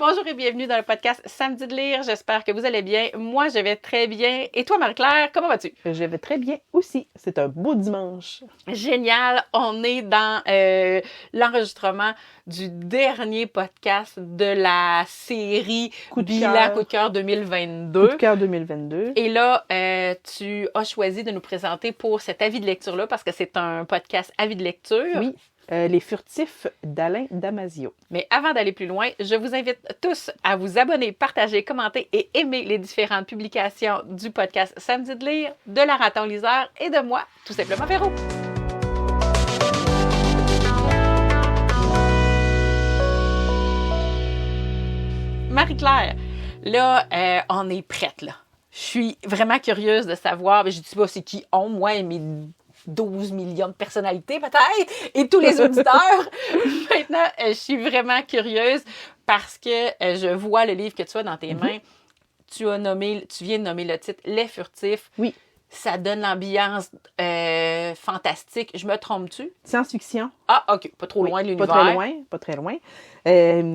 Bonjour et bienvenue dans le podcast Samedi de lire. J'espère que vous allez bien. Moi, je vais très bien. Et toi, Marie-Claire, comment vas-tu? Je vais très bien aussi. C'est un beau dimanche. Génial. On est dans l'enregistrement du dernier podcast de la série Coup de cœur 2022. Coup de cœur 2022. Et là, tu as choisi de nous présenter pour cet avis de lecture-là parce que c'est un podcast avis de lecture. Oui. Les Furtifs d'Alain Damasio. Mais avant d'aller plus loin, je vous invite tous à vous abonner, partager, commenter et aimer les différentes publications du podcast Samedi de lire, de la Raton Liseur et de moi, tout simplement Véro. Marie-Claire, là, on est prête, là. Je suis vraiment curieuse de savoir, je ne dis pas c'est qui ont, moi et mes 12 millions de personnalités peut-être, et tous les auditeurs. Maintenant, je suis vraiment curieuse parce que je vois le livre que tu as dans tes mains. Tu viens de nommer le titre « Les Furtifs ». Oui. Ça donne l'ambiance fantastique. Je me trompe-tu? Science-fiction. Ah, OK. Pas trop loin de l'univers. Pas très loin.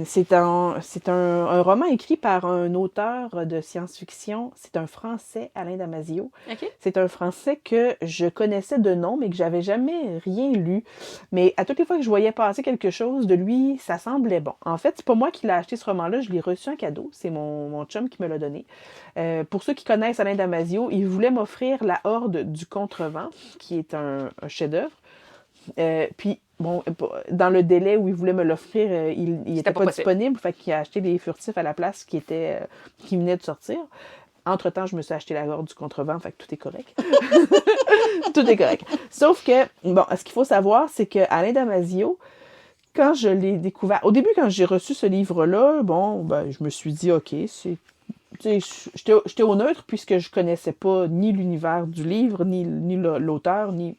C'est un roman écrit par un auteur de science-fiction. C'est un Français, Alain Damasio. OK. C'est un Français que je connaissais de nom, mais que j'avais jamais rien lu. Mais à toutes les fois que je voyais passer quelque chose de lui, ça semblait bon. En fait, c'est pas moi qui l'ai acheté ce roman-là. Je l'ai reçu en cadeau. C'est mon chum qui me l'a donné. Pour ceux qui connaissent Alain Damasio, il voulait m'offrir La Horde du Contrevent, qui est un chef-d'œuvre. Puis, bon, dans le délai où il voulait me l'offrir, il n'était pas disponible. Fait qu'il a acheté Les Furtifs à la place qui venait de sortir. Entre-temps, je me suis acheté La Horde du Contrevent, fait que tout est correct. Tout est correct. Sauf que, bon, ce qu'il faut savoir, c'est que Alain Damasio, quand je l'ai découvert, au début, quand j'ai reçu ce livre-là, bon, ben, je me suis dit, OK, j'étais au neutre puisque je connaissais pas ni l'univers du livre, ni l'auteur, ni...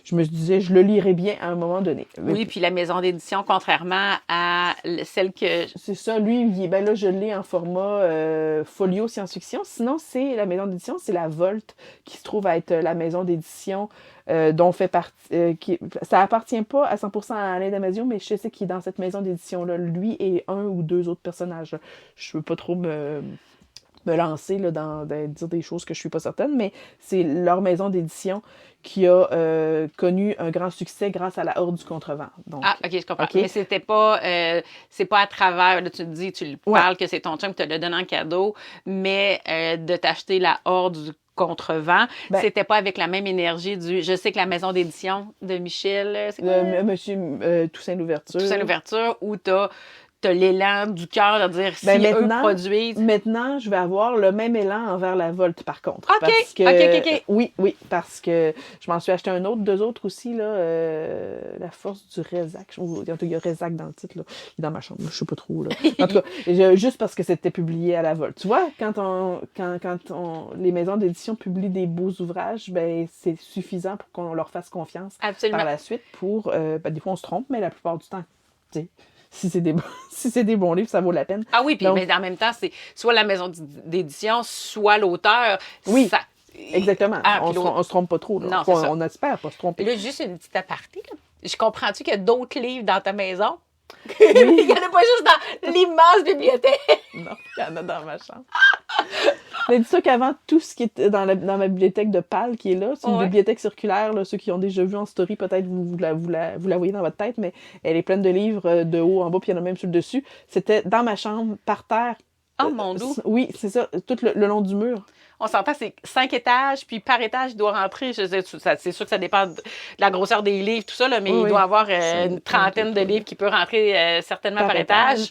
Je me disais, je le lirais bien à un moment donné. Oui, puis la maison d'édition, contrairement à celle que... C'est ça, lui, ben là, je l'ai en format folio science-fiction. Sinon, c'est la maison d'édition, c'est la Volte, qui se trouve à être la maison d'édition dont fait partie... ça appartient pas à 100% à Alain Damasio, mais je sais qu'il est dans cette maison d'édition-là. Lui et un ou deux autres personnages. Je veux pas trop me lancer là, dire des choses que je suis pas certaine, mais c'est leur maison d'édition qui a connu un grand succès grâce à La Horde du Contrevent. Donc, OK, je comprends. Okay. Mais c'était pas, c'est pas à travers, là, tu parles que c'est ton chum qui te le donne en cadeau, mais de t'acheter La Horde du Contrevent, c'était pas avec la même énergie je sais que la maison d'édition de Michel, c'est quoi? Monsieur Toussaint Louverture. Toussaint Louverture, où t'as l'élan du cœur de dire si eux produisent. Maintenant, je vais avoir le même élan envers la Volte, par contre. OK, parce que, OK. Oui, parce que je m'en suis acheté deux autres aussi, là, La Force du Rézac. Il y a Rézac dans le titre, là. Il est dans ma chambre, je sais pas trop, là. En tout cas, juste parce que c'était publié à la Volte. Tu vois, quand les maisons d'édition publient des beaux ouvrages, ben, c'est suffisant pour qu'on leur fasse confiance. Absolument. Par la suite pour, des fois on se trompe, mais la plupart du temps, tu sais, si c'est des bons livres, ça vaut la peine. Ah oui, puis mais en même temps, c'est soit la maison d'édition, soit l'auteur. Oui, ça... exactement. On se tromompe pas trop. Là. Non, on espère pas se tromper. Là, juste une petite aparté. Là. Je comprends-tu qu'il y a d'autres livres dans ta maison? Oui. Il n'y en a pas juste dans l'immense bibliothèque. Non, il y en a dans ma chambre. Mais dis ça qu'avant, tout ce qui est dans ma bibliothèque de Pâle qui est là, c'est une bibliothèque circulaire, là, ceux qui ont déjà vu en story, peut-être vous la voyez dans votre tête, mais elle est pleine de livres de haut en bas, puis il y en a même sur le dessus. C'était dans ma chambre, par terre. Oh mon Dieu! Oui, c'est ça, tout le long du mur. On s'entend, c'est 5 étages, puis par étage, il doit rentrer, c'est sûr que ça dépend de la grosseur des livres, tout ça, là, mais il doit avoir une trentaine de livres qui peut rentrer certainement par étage.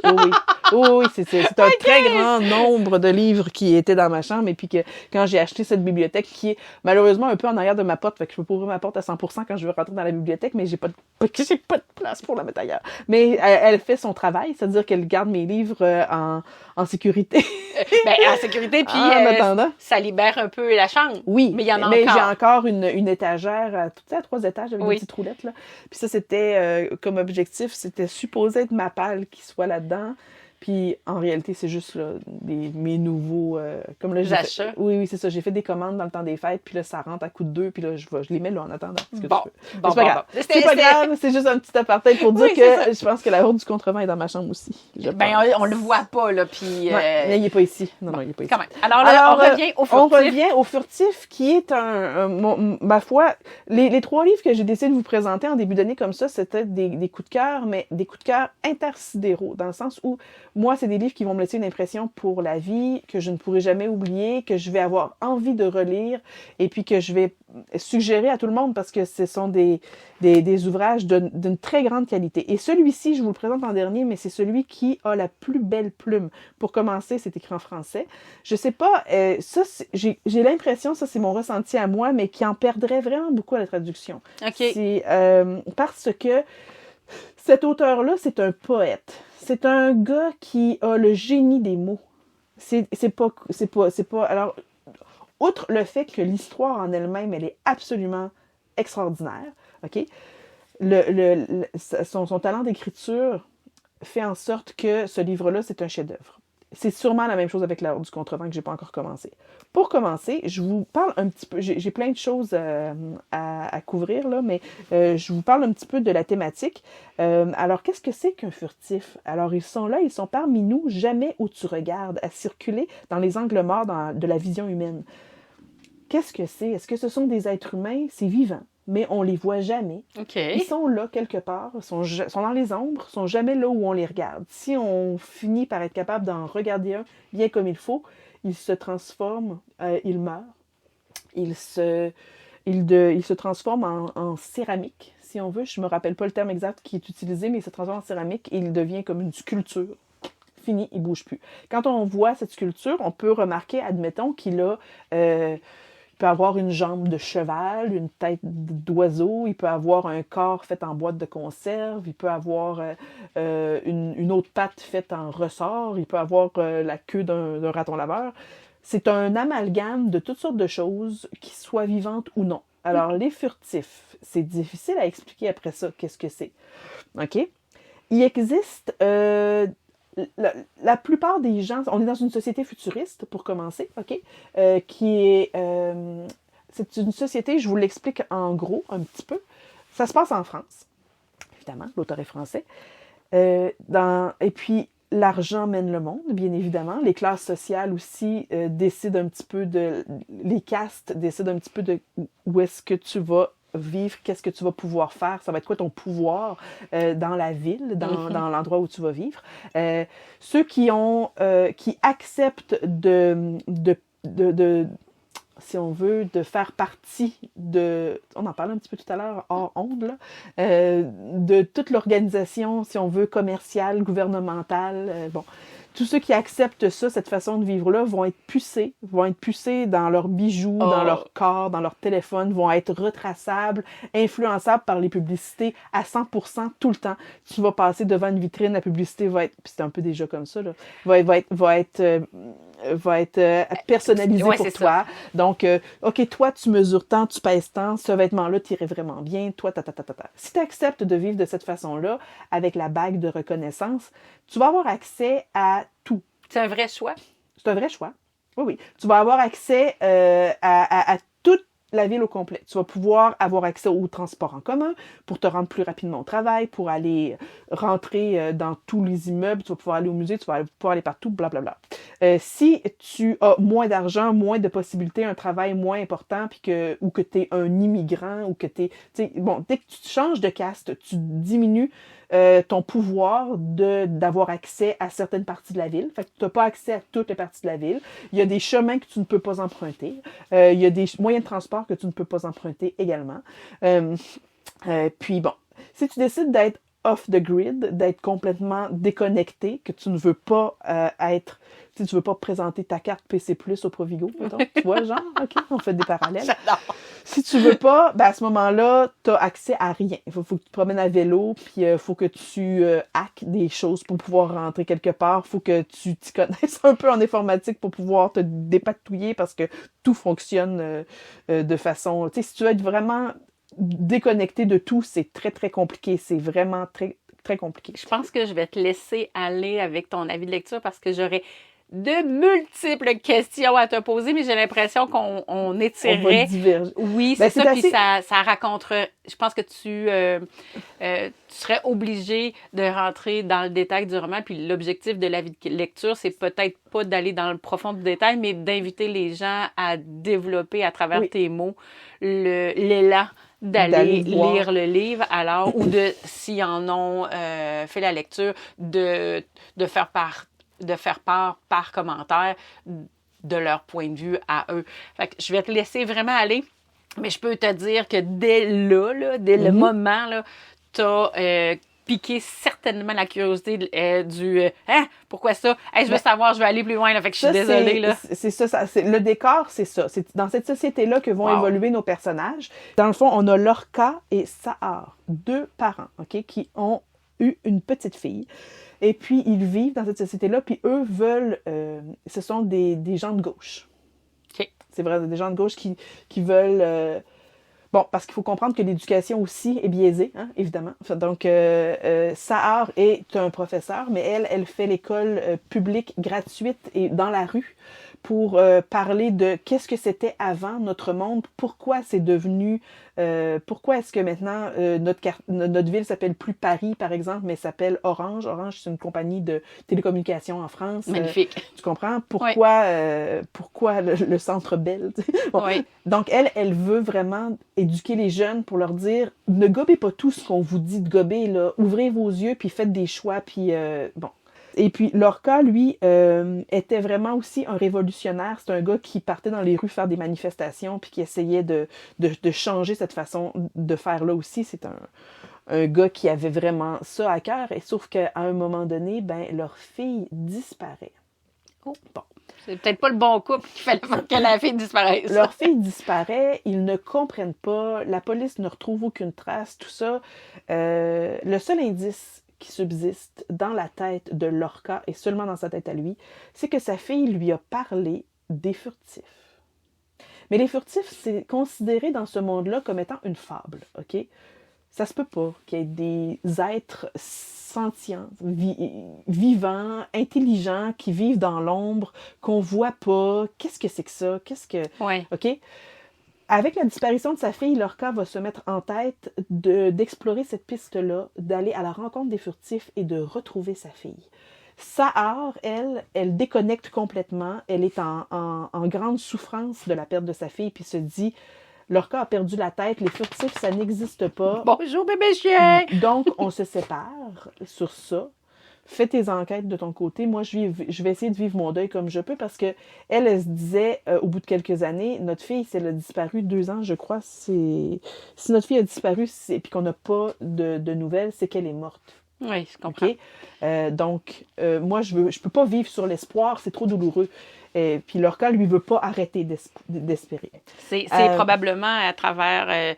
Oui, c'est un très grand nombre de livres qui étaient dans ma chambre, et puis que quand j'ai acheté cette bibliothèque, qui est malheureusement un peu en arrière de ma porte, fait que je peux pas ouvrir ma porte à 100% quand je veux rentrer dans la bibliothèque, mais j'ai pas de place pour la mettre ailleurs. Mais elle fait son travail, c'est-à-dire qu'elle garde mes livres en sécurité. En sécurité, puis ça libère un peu la chambre. Oui, mais il y en a mais encore. J'ai encore une étagère à 3 étages avec des petites roulettes. Là. Puis ça, c'était comme objectif, c'était supposé être ma palle qui soit là-dedans. Puis en réalité, c'est juste là, mes nouveaux... comme là, achats. Oui, c'est ça. J'ai fait des commandes dans le temps des fêtes, puis là, ça rentre à coup de deux, puis là, je les mets là en attendant. Bon, c'est pas grave. C'est pas grave, c'est juste un petit aparté pour dire que je pense que la route du contrevent est dans ma chambre aussi. On le voit pas, là, puis... Mais il n'est pas ici. Non, il n'est pas ici. Quand même. Alors là, on revient au furtif. On revient au furtif, qui est ma foi, les 3 livres que j'ai décidé de vous présenter en début d'année comme ça, c'était des coups de cœur, mais des coups de cœur intersidéraux, dans le sens où, moi, c'est des livres qui vont me laisser une impression pour la vie, que je ne pourrai jamais oublier, que je vais avoir envie de relire, et puis que je vais suggérer à tout le monde, parce que ce sont des ouvrages d'une très grande qualité. Et celui-ci, je vous le présente en dernier, mais c'est celui qui a la plus belle plume. Pour commencer, c'est écrit en français. Je sais pas, j'ai l'impression, ça c'est mon ressenti à moi, mais qui en perdrait vraiment beaucoup à la traduction. OK. C'est parce que cet auteur-là, c'est un poète. C'est un gars qui a le génie des mots. C'est pas... Alors, outre le fait que l'histoire en elle-même, elle est absolument extraordinaire, OK? Son talent d'écriture fait en sorte que ce livre-là, c'est un chef-d'œuvre. C'est sûrement la même chose avec La Horde du Contrevent que j'ai pas encore commencé. Pour commencer, je vous parle un petit peu, j'ai plein de choses à couvrir, là, mais je vous parle un petit peu de la thématique. Alors, qu'est-ce que c'est qu'un furtif? Alors, ils sont là, ils sont parmi nous, jamais où tu regardes, à circuler dans les angles morts de la vision humaine. Qu'est-ce que c'est? Est-ce que ce sont des êtres humains? C'est vivant, mais on les voit jamais. Okay. Ils sont là quelque part, sont dans les ombres, sont jamais là où on les regarde. Si on finit par être capable d'en regarder un bien comme il faut, il se transforme, il meurt, il se transforme en céramique, si on veut. Je me rappelle pas le terme exact qui est utilisé, mais il se transforme en céramique et il devient comme une sculpture. Fini, il bouge plus. Quand on voit cette sculpture, on peut remarquer, admettons, qu'il a... il peut avoir une jambe de cheval, une tête d'oiseau, il peut avoir un corps fait en boîte de conserve, il peut avoir une autre patte faite en ressort, il peut avoir la queue d'un raton laveur. C'est un amalgame de toutes sortes de choses, qui soient vivantes ou non. Alors, les furtifs, c'est difficile à expliquer après ça, qu'est-ce que c'est. OK? Il existe... la plupart des gens, on est dans une société futuriste pour commencer, ok, qui est, c'est une société, je vous l'explique en gros un petit peu. Ça se passe en France, évidemment, l'auteur est français. Et puis l'argent mène le monde, bien évidemment. Les classes sociales aussi décident un petit peu les castes décident un petit peu de où est-ce que tu vas vivre, qu'est-ce que tu vas pouvoir faire, ça va être quoi ton pouvoir dans la ville, dans l'endroit où tu vas vivre. Ceux qui acceptent si on veut, de faire partie on en parlait un petit peu tout à l'heure, hors onde, là, de toute l'organisation, si on veut, commerciale, gouvernementale, tous ceux qui acceptent ça, cette façon de vivre-là, vont être pucés dans leurs bijoux, dans leur corps, dans leur téléphone, vont être retraçables, influençables par les publicités à 100% tout le temps. Tu vas passer devant une vitrine, la publicité va être, puis c'est un peu déjà comme ça, là, va être personnalisée pour toi. Ça. Donc, OK, toi, tu mesures tant, tu pèses tant, ce vêtement-là t'irait vraiment bien, toi, Si tu acceptes de vivre de cette façon-là, avec la bague de reconnaissance, tu vas avoir accès à tout. C'est un vrai choix? C'est un vrai choix. Oui. Tu vas avoir accès à toute la ville au complet. Tu vas pouvoir avoir accès au transport en commun pour te rendre plus rapidement au travail, pour aller rentrer dans tous les immeubles, tu vas pouvoir aller au musée, tu vas pouvoir aller partout, blablabla. Si tu as moins d'argent, moins de possibilités, un travail moins important, ou que tu es un immigrant, ou que dès que tu changes de caste, tu diminues ton pouvoir d'avoir accès à certaines parties de la ville. Fait que tu n'as pas accès à toutes les parties de la ville. Il y a des chemins que tu ne peux pas emprunter. Il y a des moyens de transport que tu ne peux pas emprunter également. Puis si tu décides d'être off the grid, d'être complètement déconnecté, que tu ne veux pas tu veux pas présenter ta carte PC Plus au Provigo, mettons. Tu vois, genre, OK, on fait des parallèles. J'adore. Si tu veux pas, à ce moment-là, tu as accès à rien. Il faut que tu te promènes à vélo, puis il faut que tu hackes des choses pour pouvoir rentrer quelque part. Il faut que tu t'y connaisses un peu en informatique pour pouvoir te dépatouiller parce que tout fonctionne de façon... Tu sais, si tu veux être vraiment déconnecté de tout, c'est très, très compliqué. C'est vraiment très très compliqué. Je pense que je vais te laisser aller avec ton avis de lecture parce que j'aurais de multiples questions à te poser, mais j'ai l'impression qu'on étirerait. On va diverger. Oui, c'est ça. Puis ça raconterait. Je pense que tu serais obligé de rentrer dans le détail du roman. Puis l'objectif de l'avis de lecture, c'est peut-être pas d'aller dans le profond du détail, mais d'inviter les gens à développer à travers tes mots l'élan d'aller lire le livre, alors, ou de, s'ils en ont fait la lecture, de faire part par commentaire de leur point de vue à eux. Fait que je vais te laisser vraiment aller, mais je peux te dire que dès le moment, là, t'as piqué certainement la curiosité du « Hein? Pourquoi ça? Hey, je veux savoir, je veux aller plus loin. » Là. Fait que je suis désolée. Là. C'est ça. Le décor, c'est ça. C'est dans cette société-là que vont évoluer nos personnages. Dans le fond, on a Lorca et Sahar, 2 parents, OK, qui ont eu une petite fille. Et puis, ils vivent dans cette société-là, puis eux veulent... ce sont des gens de gauche. OK. C'est vrai, des gens de gauche qui veulent... Bon, parce qu'il faut comprendre que l'éducation aussi est biaisée, hein, évidemment. Donc, Sahar est un professeur, mais elle fait l'école publique gratuite et dans la rue pour parler de qu'est-ce que c'était avant notre monde, pourquoi c'est devenu... pourquoi est-ce que maintenant notre ville s'appelle plus Paris, par exemple, mais s'appelle Orange. Orange, c'est une compagnie de télécommunications en France. Magnifique. Tu comprends? Pourquoi le Centre Bell? Bon. Oui. Donc, elle veut vraiment éduquer les jeunes pour leur dire, ne gobez pas tout ce qu'on vous dit de gober, là. Ouvrez vos yeux, puis faites des choix, puis bon... Et puis, Lorca, lui, était vraiment aussi un révolutionnaire. C'est un gars qui partait dans les rues faire des manifestations puis qui essayait de changer cette façon de faire là aussi. C'est un gars qui avait vraiment ça à cœur. Et sauf qu'à un moment donné, ben leur fille disparaît. Oh, bon. C'est peut-être pas le bon couple qu'il fallait que la fille disparaisse. Leur fille disparaît, ils ne comprennent pas, la police ne retrouve aucune trace, tout ça. Le seul indice qui subsiste dans la tête de Lorca, et seulement dans sa tête à lui, c'est que sa fille lui a parlé des furtifs. Mais les furtifs, c'est considéré dans ce monde-là comme étant une fable, OK? Ça se peut pas qu'il y ait des êtres sentients, vivants, intelligents, qui vivent dans l'ombre, qu'on voit pas. Qu'est-ce que c'est que ça? Ouais. OK? Avec la disparition de sa fille, Lorca va se mettre en tête d'explorer cette piste-là, d'aller à la rencontre des furtifs et de retrouver sa fille. Sahar, elle déconnecte complètement. Elle est en grande souffrance de la perte de sa fille, puis se dit, Lorca a perdu la tête, les furtifs, ça n'existe pas. Bonjour, bébé chien! Donc, on se sépare sur ça. Fais tes enquêtes de ton côté. Moi, je vais essayer de vivre mon deuil comme je peux parce que elle se disait, au bout de quelques années, notre fille, si elle a disparu 2 ans, je crois, si notre fille a disparu puis qu'on n'a pas de nouvelles, c'est qu'elle est morte. Oui, je comprends. Okay? Donc, moi, je peux pas vivre sur l'espoir, c'est trop douloureux. Puis Lorca, lui, veut pas arrêter d'espérer. C'est probablement à travers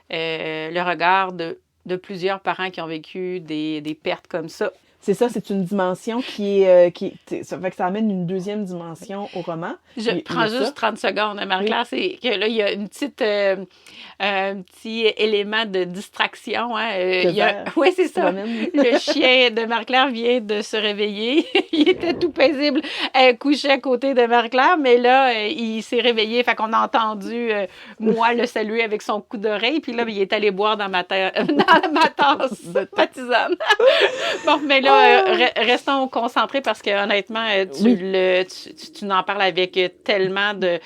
le regard de plusieurs parents qui ont vécu des pertes comme ça. C'est ça, c'est une dimension ça fait que ça amène une deuxième dimension au roman. Je prends juste 30 secondes, Marie-Claire, c'est que là, il y a un petit élément de distraction. Hein. Oui, c'est ça. Le chien de Marie-Claire vient de se réveiller. Il était tout paisible, couché à côté de Marie-Claire, mais là, il s'est réveillé. Fait qu'on a entendu, moi, le saluer avec son coup d'oreille. Puis là, il est allé boire dans ma tasse de tisane. Bon, mais là, restons concentrés parce que honnêtement, tu n'en parles avec tellement de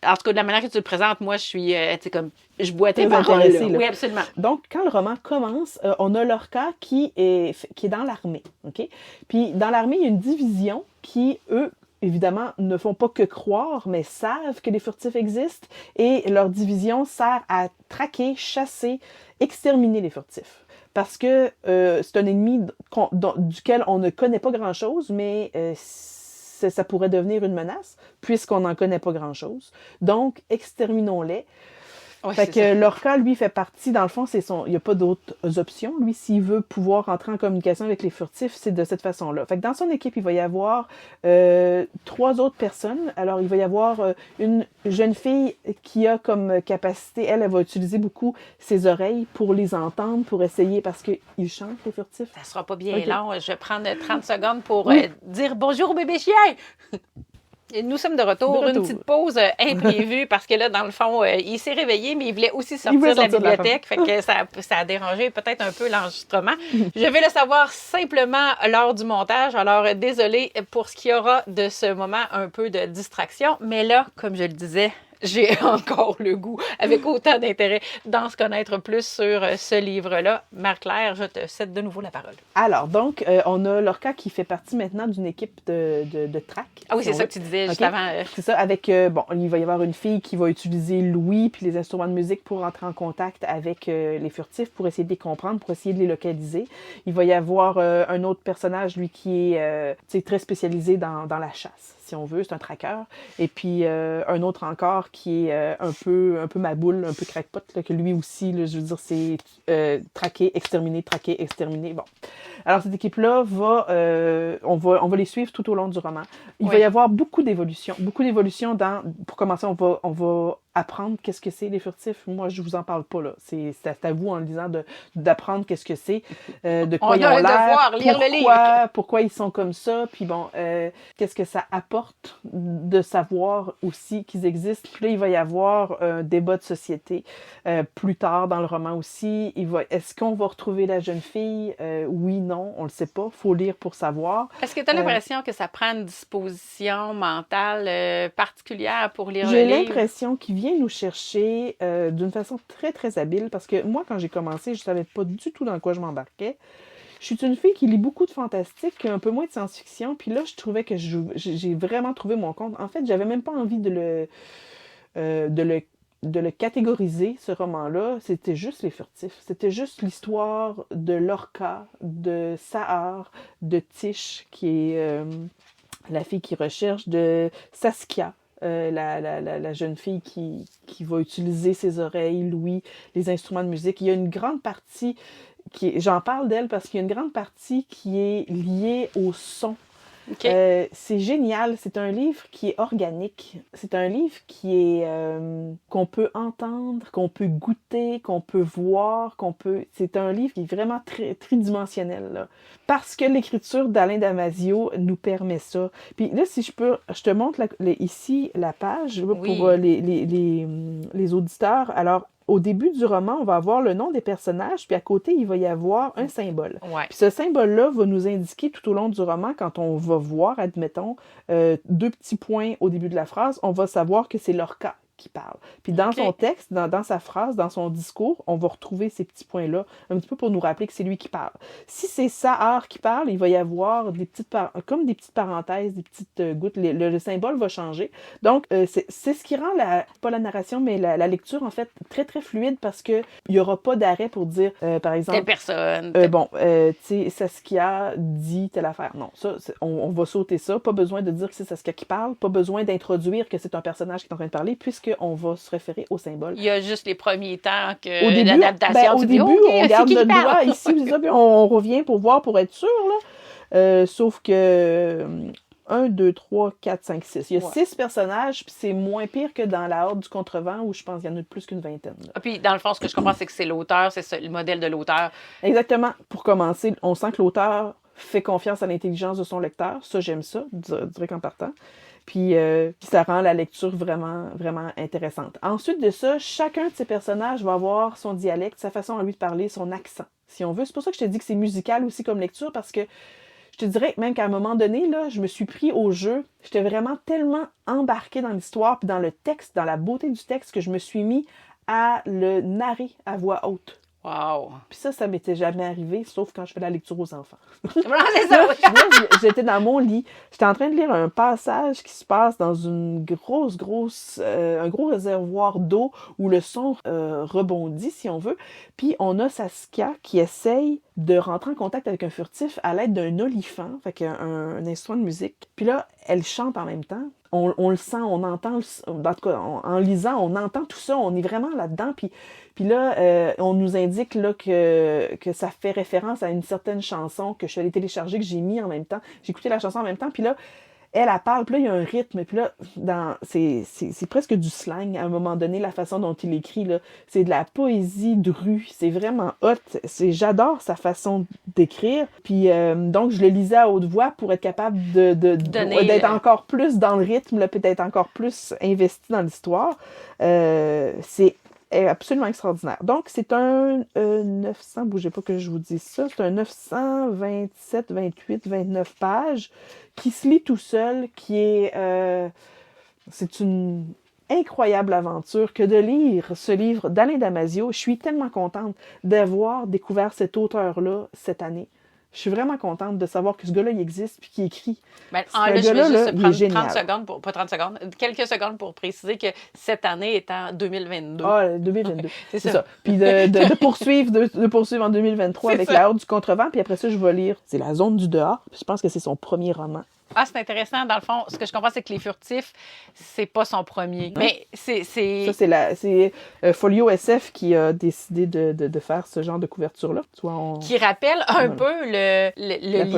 en tout cas, de la manière que tu le présentes, moi, je suis, comme, je bois tes paroles. Oui, absolument. Donc, quand le roman commence, on a Lorca qui est dans l'armée, OK? Puis, dans l'armée, il y a une division qui, eux, évidemment, ne font pas que croire, mais savent que les furtifs existent et leur division sert à traquer, chasser, exterminer les furtifs. Parce que c'est un ennemi duquel on ne connaît pas grand-chose, mais ça pourrait devenir une menace, puisqu'on n'en connaît pas grand-chose. Donc, exterminons-les. Oui, Fait c'est que ça. Lorca, lui, fait partie, dans le fond, il n'y a pas d'autres options. Lui, s'il veut pouvoir entrer en communication avec les furtifs, c'est de cette façon-là. Fait que dans son équipe, il va y avoir 3 autres personnes. Alors, il va y avoir une jeune fille qui a comme capacité, elle va utiliser beaucoup ses oreilles pour les entendre, pour essayer, parce qu'ils chantent, les furtifs. Ça sera pas bien Ok. long. Je vais prendre 30 secondes pour Oui. dire bonjour bébé chien. Et nous sommes de retour. De retour. Une petite pause imprévue parce que là, dans le fond, il s'est réveillé, mais il voulait aussi sortir voulait de la sortir de la bibliothèque. Fait que ça a dérangé peut-être un peu l'enregistrement. Je vais le savoir simplement lors du montage. Alors, désolé pour ce qu'il y aura de ce moment un peu de distraction. Mais là, comme je le disais, j'ai encore le goût, avec autant d'intérêt, d'en se connaître plus sur ce livre-là. Marie-Claire, je te cède de nouveau la parole. Alors, donc, on a Lorca qui fait partie maintenant d'une équipe de track. Ah oui, si c'est on ça veut. que tu disais juste Ok. avant. C'est ça, avec, il va y avoir une fille qui va utiliser l'ouïe puis les instruments de musique pour entrer en contact avec les furtifs, pour essayer de les comprendre, pour essayer de les localiser. Il va y avoir un autre personnage, lui, qui est très spécialisé dans la chasse, si on veut, c'est un tracker. Et puis, un autre encore qui est un peu ma boule, un peu crackpot, là, que lui aussi, là, je veux dire, c'est traquer, exterminer. Bon. Alors, cette équipe-là on va les suivre tout au long du roman. Il va y avoir beaucoup d'évolutions pour commencer, on va apprendre qu'est-ce que c'est les furtifs. Moi, je vous en parle pas, là. C'est à vous, en lisant, d'apprendre qu'est-ce que c'est, de quoi On ils a ont un l'air, devoir, lire le livre. pourquoi ils sont comme ça, puis bon, qu'est-ce que ça apporte de savoir aussi qu'ils existent. Puis là, il va y avoir un débat de société plus tard dans le roman aussi. Est-ce qu'on va retrouver la jeune fille? Oui, non, on le sait pas. Faut lire pour savoir. Est-ce que tu as l'impression que ça prend une disposition mentale particulière pour lire le J'ai livre? l'impression qu'il vient nous chercher d'une façon très, très habile, parce que moi, quand j'ai commencé, je savais pas du tout dans quoi je m'embarquais. Je suis une fille qui lit beaucoup de fantastique, un peu moins de science-fiction, puis là, je trouvais que j'ai vraiment trouvé mon compte. En fait, j'avais même pas envie de le catégoriser, ce roman-là. C'était juste les furtifs. C'était juste l'histoire de Lorca, de Sahar, de Tish, qui est la fille qui recherche, de Saskia, la jeune fille qui va utiliser ses oreilles, l'ouïe, les instruments de musique. Il y a une grande partie j'en parle d'elle parce qu'il y a une grande partie qui est liée au son. Okay. C'est génial. C'est un livre qui est organique. C'est un livre qui est qu'on peut entendre, qu'on peut goûter, qu'on peut voir, C'est un livre qui est vraiment très tridimensionnel, là. Parce que l'écriture d'Alain Damasio nous permet ça. Puis là, si je peux, je te montre ici la page pour les auditeurs. Alors, au début du roman, on va avoir le nom des personnages, puis à côté, il va y avoir un symbole. Ouais. Puis ce symbole-là va nous indiquer tout au long du roman, quand on va voir, admettons, 2 petits points au début de la phrase, on va savoir que c'est Lorca qui parle. Puis dans son texte, dans sa phrase, dans son discours, on va retrouver ces petits points-là, un petit peu pour nous rappeler que c'est lui qui parle. Si c'est Sahar qui parle, il va y avoir comme des petites parenthèses, des petites gouttes. Le symbole va changer. Donc, c'est ce qui rend pas la narration, mais la lecture, en fait, très, très fluide, parce que il y aura pas d'arrêt pour dire, par exemple... Telle personne. tu sais, Saskia dit telle affaire. Non, ça, on va sauter ça. Pas besoin de dire que c'est Saskia qui parle. Pas besoin d'introduire que c'est un personnage qui est en train de parler, puisqu'on va se référer au symbole. Il y a juste les premiers temps que au début, l'adaptation, au début, on garde notre doigt ici, puis on revient pour voir, pour être sûr, là. Sauf que 1, 2, 3, 4, 5, 6. Il y a 6 personnages, puis c'est moins pire que dans La Horde du Contrevent, où je pense qu'il y en a plus qu'une vingtaine. Ah, puis, dans le fond, ce que je comprends, c'est que c'est l'auteur, c'est ça, le modèle de l'auteur. Exactement. Pour commencer, on sent que l'auteur fait confiance à l'intelligence de son lecteur. Ça, j'aime ça, direct en partant. Puis ça rend la lecture vraiment, vraiment intéressante. Ensuite de ça, chacun de ces personnages va avoir son dialecte, sa façon à lui de parler, son accent, si on veut. C'est pour ça que je te dis que c'est musical aussi comme lecture, parce que je te dirais même qu'à un moment donné, là, je me suis pris au jeu. J'étais vraiment tellement embarquée dans l'histoire, puis dans le texte, dans la beauté du texte, que je me suis mis à le narrer à voix haute. Wow! Puis ça m'était jamais arrivé, sauf quand je fais la lecture aux enfants. C'est ça, oui. Là, j'étais dans mon lit. J'étais en train de lire un passage qui se passe dans une un gros réservoir d'eau où le son rebondit, si on veut. Puis on a Saskia qui essaye de rentrer en contact avec un furtif à l'aide d'un olifant, fait qu'un instrument de musique. Puis là, elle chante en même temps. on le sent, on entend, en tout cas, en lisant, on entend tout ça, on est vraiment là-dedans. Puis là, on nous indique là, que ça fait référence à une certaine chanson que je suis allée télécharger, que j'ai mis en même temps. J'ai écouté la chanson en même temps, puis là, elle parle, puis là, il y a un rythme, puis là, c'est presque du slang, à un moment donné, la façon dont il écrit, là. C'est de la poésie de rue, c'est vraiment hot. J'adore sa façon d'écrire, puis donc, je le lisais à haute voix pour être capable d'être encore plus dans le rythme, là, puis d'être encore plus investi dans l'histoire. C'est absolument extraordinaire. Donc, c'est un 900, bougez pas que je vous dise ça, c'est un 927, 28, 29 pages qui se lit tout seul, qui est... c'est une incroyable aventure que de lire ce livre d'Alain Damasio. Je suis tellement contente d'avoir découvert cet auteur-là cette année. Je suis vraiment contente de savoir que ce gars-là, il existe puis qu'il écrit. Ben, je vais juste prendre 30 secondes, pas 30 secondes, quelques secondes pour préciser que cette année est en 2022. Ah, 2022. C'est ça. Puis de poursuivre en 2023 avec La Horde du Contrevent. Puis après ça, je vais lire C'est La Zone du Dehors. Puis je pense que c'est son premier roman. Ah, c'est intéressant. Dans le fond, ce que je comprends, c'est que Les Furtifs, c'est pas son premier. Mais c'est... Ça, c'est Folio SF qui a décidé de faire ce genre de couverture-là. Qui rappelle un peu le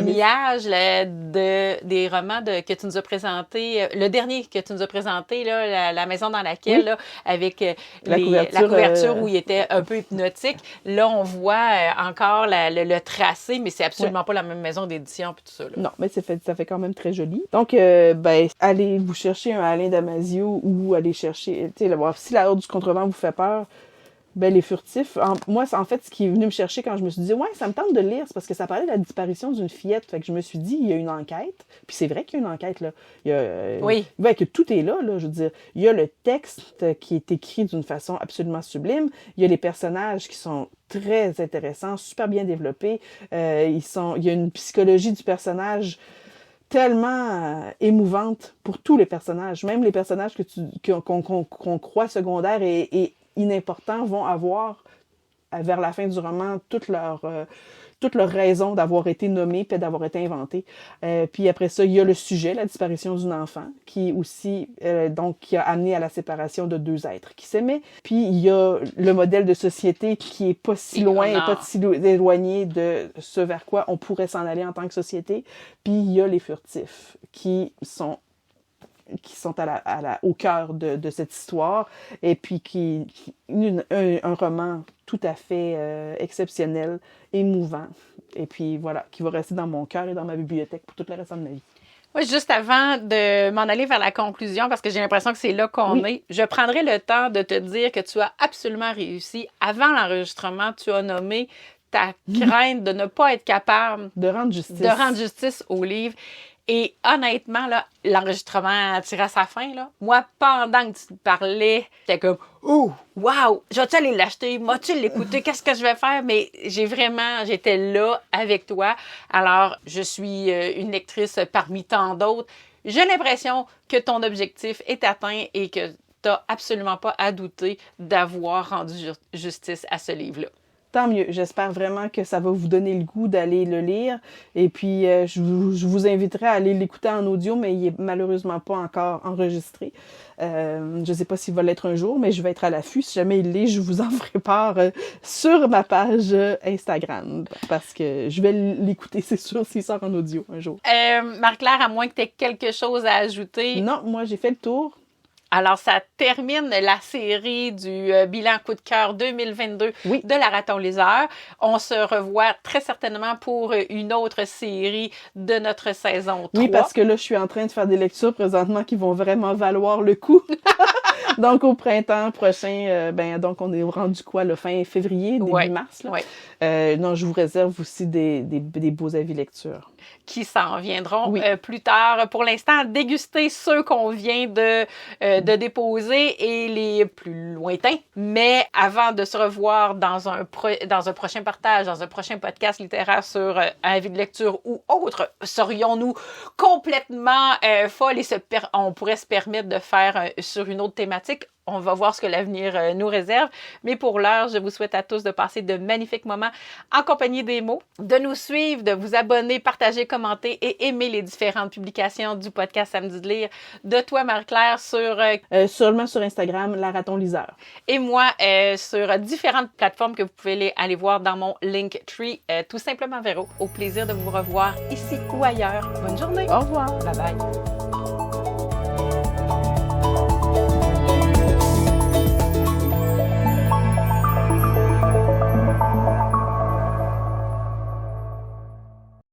lignage des romans que tu nous as présentés. Le dernier que tu nous as présenté, là, la maison dans laquelle, là, avec la couverture où il était un peu hypnotique. Là, on voit encore le tracé, mais c'est absolument pas la même maison d'édition puis tout ça. Là. Non, mais ça fait quand même très joli. Donc, allez vous chercher un Alain Damasio ou allez chercher, tu sais, si La Horde du Contrevent vous fait peur, Les Furtifs. Moi, en fait, ce qui est venu me chercher quand je me suis dit, ouais, ça me tente de lire, c'est parce que ça parlait de la disparition d'une fillette. Fait que je me suis dit, il y a une enquête. Puis c'est vrai qu'il y a une enquête, là. Oui. Que tout est là, je veux dire. Il y a le texte qui est écrit d'une façon absolument sublime. Il y a les personnages qui sont très intéressants, super bien développés. Il y a une psychologie du personnage tellement émouvante pour tous les personnages. Même les personnages qu'on croit secondaires et inimportants vont avoir, vers la fin du roman, toute leur raison d'avoir été nommée puis d'avoir été inventée. Puis après ça, il y a le sujet, la disparition d'une enfant, qui aussi, qui a amené à la séparation de deux êtres qui s'aimaient. Puis il y a le modèle de société qui est pas si loin et pas si éloigné de ce vers quoi on pourrait s'en aller en tant que société. Puis il y a les furtifs qui sont au cœur de cette histoire, et puis un roman tout à fait exceptionnel, émouvant, et puis voilà, qui va rester dans mon cœur et dans ma bibliothèque pour tout le reste de ma vie. Oui, juste avant de m'en aller vers la conclusion, parce que j'ai l'impression que c'est là qu'on est, je prendrai le temps de te dire que tu as absolument réussi. Avant l'enregistrement, tu as nommé ta crainte de ne pas être capable de rendre justice au livre. Et honnêtement, là, l'enregistrement tirait à sa fin, là. Moi, pendant que tu parlais, j'étais comme « Oh, wow! Je vais-tu aller l'acheter? Vas-tu l'écouter? Qu'est-ce que je vais faire? » Mais j'étais là avec toi. Alors, je suis une lectrice parmi tant d'autres. J'ai l'impression que ton objectif est atteint et que tu n'as absolument pas à douter d'avoir rendu justice à ce livre-là. Tant mieux. J'espère vraiment que ça va vous donner le goût d'aller le lire. Et puis, je vous inviterai à aller l'écouter en audio, mais il est malheureusement pas encore enregistré. Je ne sais pas s'il va l'être un jour, mais je vais être à l'affût. Si jamais il l'est, je vous en ferai part sur ma page Instagram, parce que je vais l'écouter, c'est sûr, s'il sort en audio un jour. Marie-Claire, à moins que tu aies quelque chose à ajouter. Non, moi, j'ai fait le tour. Alors, ça termine la série du bilan coup de cœur 2022 de la Raton Liseur. On se revoit très certainement pour une autre série de notre saison 3. Oui, parce que là, je suis en train de faire des lectures présentement qui vont vraiment valoir le coup. Donc, au printemps prochain, donc on est rendu quoi, le fin février, début mars, là? Non, je vous réserve aussi des beaux avis lecture. Qui s'en viendront plus tard. Pour l'instant, déguster ceux qu'on vient de déposer et les plus lointains. Mais avant de se revoir dans un prochain partage, dans un prochain podcast littéraire sur un avis de lecture ou autre, serions-nous complètement folles et on pourrait se permettre de faire sur une autre thématique? on va voir ce que l'avenir nous réserve. Mais pour l'heure, je vous souhaite à tous de passer de magnifiques moments en compagnie des mots, de nous suivre, de vous abonner, partager, commenter et aimer les différentes publications du podcast Samedi de lire de toi, Marie-Claire, seulement sur Instagram, la raton liseur. Et moi, sur différentes plateformes que vous pouvez aller voir dans mon Linktree, tout simplement Véro. Au plaisir de vous revoir ici ou ailleurs. Bonne journée. Au revoir. Bye bye.